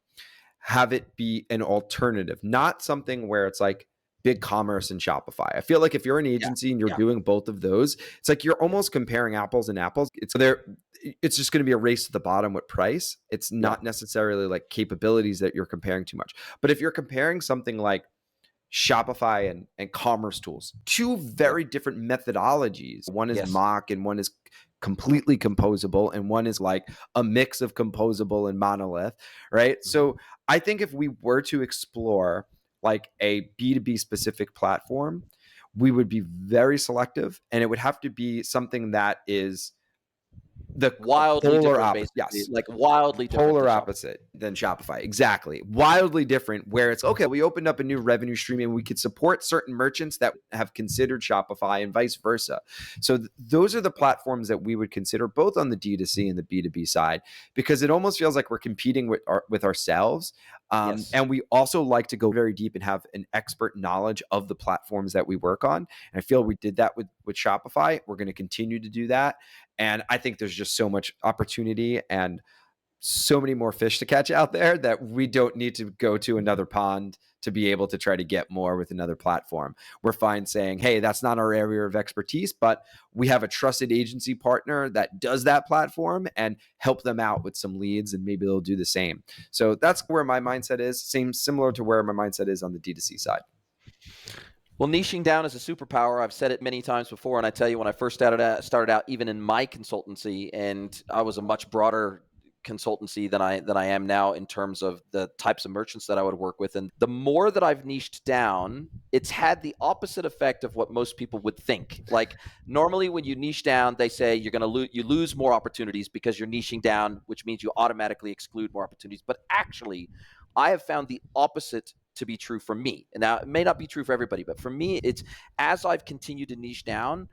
have it be an alternative, not something where it's like BigCommerce and Shopify. I feel like if you're an Yeah. agency and you're Yeah. doing both of those, it's like you're almost comparing apples and apples. It's just going to be a race to the bottom with price. It's Yeah. not necessarily like capabilities that you're comparing too much. But if you're comparing something like Shopify and commerce tools, two Yeah. very different methodologies. One is Yes. mock and one is completely composable, and one is like a mix of composable and monolith, right? Mhm. So I think if we were to explore like a B2B specific platform, we would be very selective, and it would have to be something that is a Wildly polar different, opposite. basically, Yes, like wildly different than polar Shopify. opposite than Shopify. Exactly. Wildly different, where it's okay, we opened up a new revenue stream and we could support certain merchants that have considered Shopify and vice versa. So those are the platforms that we would consider both on the D2C and the B2B side, because it almost feels like we're competing with ourselves. Yes. And we also like to go very deep and have an expert knowledge of the platforms that we work on. And I feel we did that with Shopify. We're going to continue to do that. And I think there's just so much opportunity and so many more fish to catch out there that we don't need to go to another pond to be able to try to get more with another platform. We're fine saying, hey, that's not our area of expertise, but we have a trusted agency partner that does that platform and help them out with some leads, and maybe they'll do the same. So that's where my mindset is. Similar to where my mindset is on the D2C side. Well, niching down is a superpower. I've said it many times before, and I tell you, when I first started out, even in my consultancy, and I was a much broader consultancy than I am now in terms of the types of merchants that I would work with. And the more that I've niched down, it's had the opposite effect of what most people would think. Like normally, when you niche down, they say you're going to you lose more opportunities because you're niching down, which means you automatically exclude more opportunities. But actually, I have found the opposite to be true for me. And now it may not be true for everybody, but for me, it's as I've continued to niche down,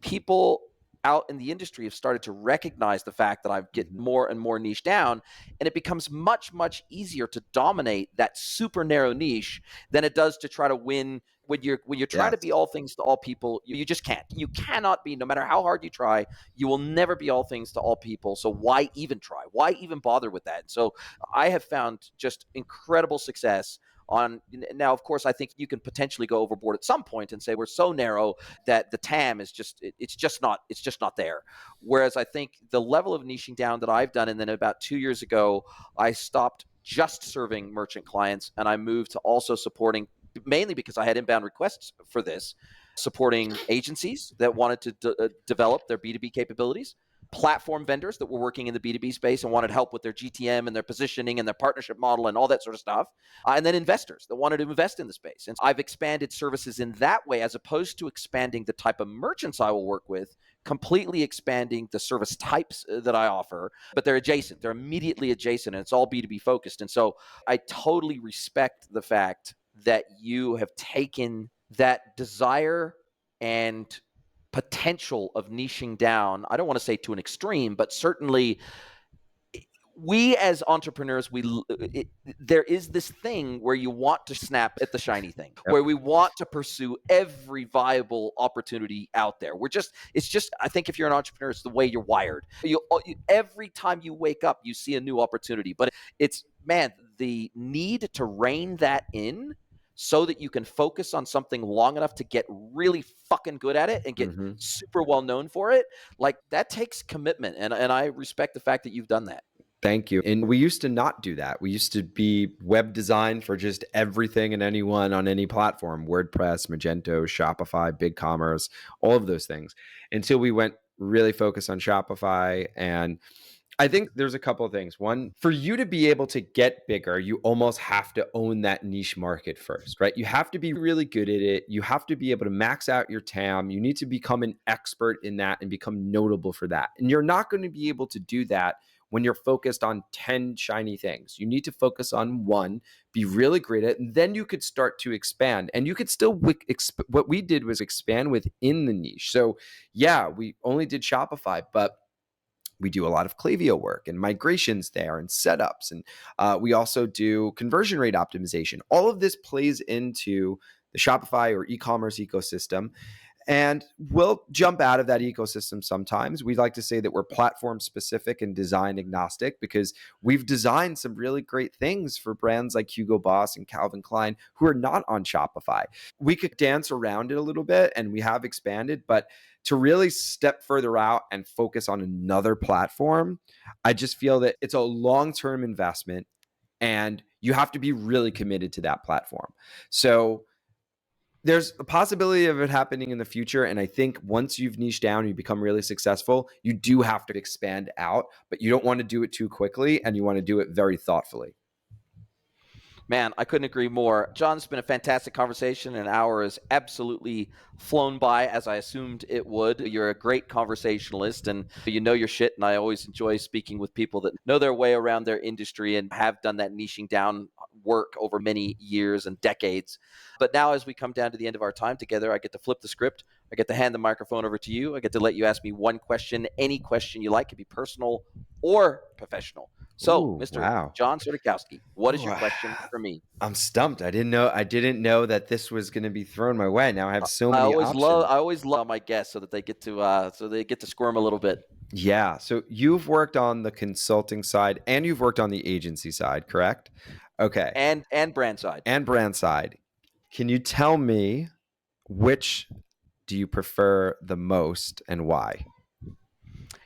people out in the industry have started to recognize the fact that I get more and more niche down, and it becomes much, much easier to dominate that super narrow niche than it does to try to win. When you're trying to Yes. be all things to all people, you just can't. You cannot be, no matter how hard you try, you will never be all things to all people. So why even try? Why even bother with that? So I have found just incredible success on. Now, of course, I think you can potentially go overboard at some point and say we're so narrow that the TAM is it's just not there. Whereas I think the level of niching down that I've done, and then about 2 years ago, I stopped just serving merchant clients and I moved to also supporting, mainly because I had inbound requests for this, supporting agencies that wanted to develop their B2B capabilities, platform vendors that were working in the B2B space and wanted help with their GTM and their positioning and their partnership model and all that sort of stuff. And then investors that wanted to invest in the space. And I've expanded services in that way, as opposed to expanding the type of merchants I will work with, completely expanding the service types that I offer, but they're adjacent. They're immediately adjacent, and it's all B2B focused. And so I totally respect the fact that you have taken that desire and potential of niching down. I don't want to say to an extreme, but certainly we as entrepreneurs, there is this thing where you want to snap at the shiny thing, Yep. where we want to pursue every viable opportunity out there. It's just, I think if you're an entrepreneur, it's the way you're wired. Every time you wake up, you see a new opportunity, but it's, man, the need to rein that in so that you can focus on something long enough to get really fucking good at it and get super well known for it. Like, that takes commitment. And I respect the fact that you've done that. Thank you. And we used to not do that. We used to be web design for just everything and anyone on any platform: WordPress, Magento, Shopify, BigCommerce, all of those things, until we went really focused on Shopify. And I think there's a couple of things. One, for you to be able to get bigger, you almost have to own that niche market first, right? You have to be really good at it. You have to be able to max out your TAM. You need to become an expert in that and become notable for that. And you're not going to be able to do that when you're focused on 10 shiny things. You need to focus on one, be really great at it, and then you could start to expand. And you could still, what we did was expand within the niche. So yeah, we only did Shopify, but we do a lot of Klaviyo work and migrations there and setups. And we also do conversion rate optimization. All of this plays into the Shopify or e-commerce ecosystem. And we'll jump out of that ecosystem sometimes. We like to say that we're platform specific and design agnostic, because we've designed some really great things for brands like Hugo Boss and Calvin Klein who are not on Shopify. We could dance around it a little bit, and we have expanded, but to really step further out and focus on another platform, I just feel that it's a long-term investment and you have to be really committed to that platform. So there's a possibility of it happening in the future. And I think once you've niched down and you become really successful, you do have to expand out, but you don't want to do it too quickly, and you want to do it very thoughtfully. Man, I couldn't agree more. John, it's been a fantastic conversation. An hour has absolutely flown by, as I assumed it would. You're a great conversationalist, and you know your shit, and I always enjoy speaking with people that know their way around their industry and have done that niching down work over many years and decades. But now, as we come down to the end of our time together, I get to flip the script. I get to hand the microphone over to you. I get to let you ask me one question, any question you like. It could be personal or professional. So, Mr. John SURDAKOWSKI, what is your question for me? I'm stumped. I didn't know that this was going to be thrown my way. Now I have so many options. I always love my guests so that they get to squirm a little bit. Yeah. So you've worked on the consulting side and you've worked on the agency side, correct? Okay. And brand side. And brand side. Can you tell me, which do you prefer the most and why?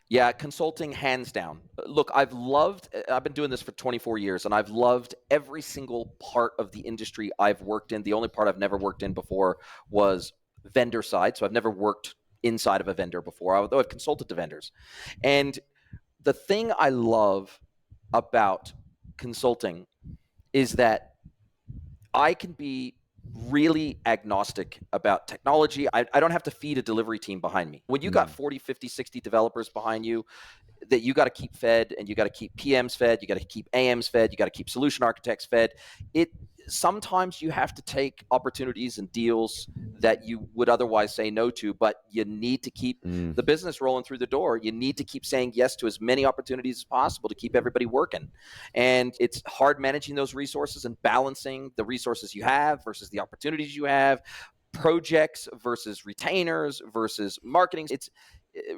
Yeah, consulting, hands down. Look, I've been doing this for 24 years, and I've loved every single part of the industry I've worked in. The only part I've never worked in before was vendor side. So I've never worked inside of a vendor before, although I've consulted to vendors. And the thing I love about consulting is that I can be really agnostic about technology. I don't have to feed a delivery team behind me. When you got 40, 50, 60 developers behind you that you got to keep fed, and you got to keep PMs fed, you got to keep AMs fed, you got to keep solution architects fed, sometimes you have to take opportunities and deals that you would otherwise say no to, but you need to keep the business rolling through the door. You need to keep saying yes to as many opportunities as possible to keep everybody working. And it's hard managing those resources and balancing the resources you have versus the opportunities you have, projects versus retainers versus marketing. It's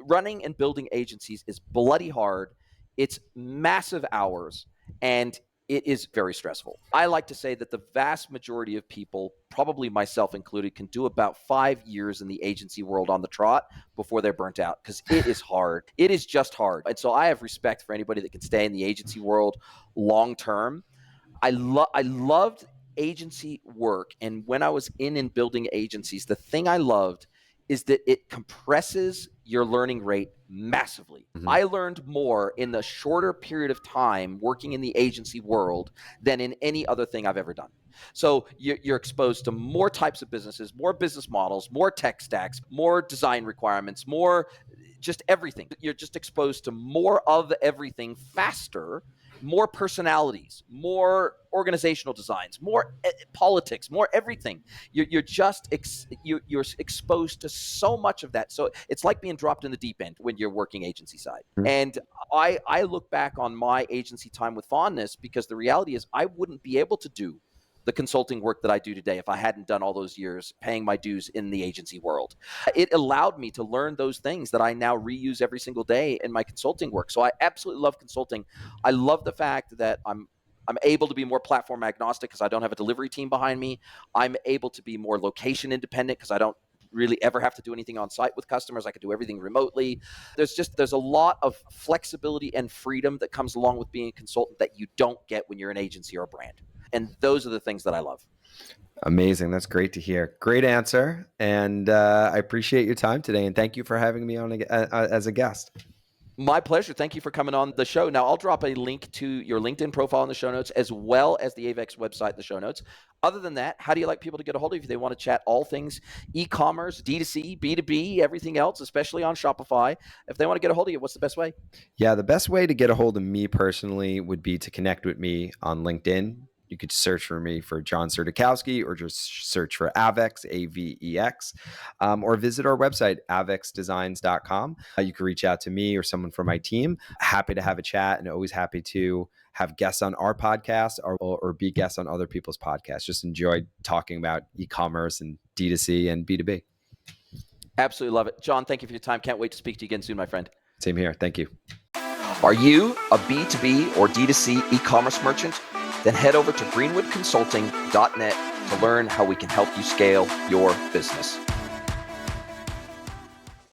running and building agencies is bloody hard. It's massive hours, and it is very stressful. I like to say that the vast majority of people, probably myself included, can do about 5 years in the agency world on the trot before they're burnt out, because it is hard. It is just hard. And so I have respect for anybody that can stay in the agency world long term. I loved agency work. And when I was in and building agencies, the thing I loved is that it compresses your learning rate massively. Mhm. I learned more in the shorter period of time working in the agency world than in any other thing I've ever done. So you're exposed to more types of businesses, more business models, more tech stacks, more design requirements, more just everything. You're just exposed to more of everything faster, more personalities, more organizational designs, more politics, more everything. You're just you're exposed to so much of that. So it's like being dropped in the deep end when you're working agency side. Mhm. And I look back on my agency time with fondness, because the reality is I wouldn't be able to do the consulting work that I do today if I hadn't done all those years paying my dues in the agency world. It allowed me to learn those things that I now reuse every single day in my consulting work. So I absolutely love consulting. I love the fact that I'm able to be more platform agnostic because I don't have a delivery team behind me. I'm able to be more location independent because I don't really ever have to do anything on site with customers. I can do everything remotely. There's a lot of flexibility and freedom that comes along with being a consultant that you don't get when you're an agency or a brand. And those are the things that I love. Amazing. That's great to hear. Great answer. And I appreciate your time today. And thank you for having me on as a guest. My pleasure. Thank you for coming on the show. Now, I'll drop a link to your LinkedIn profile in the show notes, as well as the Avex website in the show notes. Other than that, how do you like people to get a hold of you if they want to chat all things e-commerce, D2C, B2B, everything else, especially on Shopify? If they want to get a hold of you, what's the best way? Yeah, the best way to get a hold of me personally would be to connect with me on LinkedIn. You could search for me for John SURDAKOWSKI, or just search for Avex, AVEX, or visit our website, avexdesigns.com. You can reach out to me or someone from my team. Happy to have a chat, and always happy to have guests on our podcast or be guests on other people's podcasts. Just enjoyed talking about e-commerce and D2C and B2B. Absolutely love it. John, thank you for your time. Can't wait to speak to you again soon, my friend. Same here. Thank you. Are you a B2B or D2C e-commerce merchant? Then head over to greenwoodconsulting.net to learn how we can help you scale your business.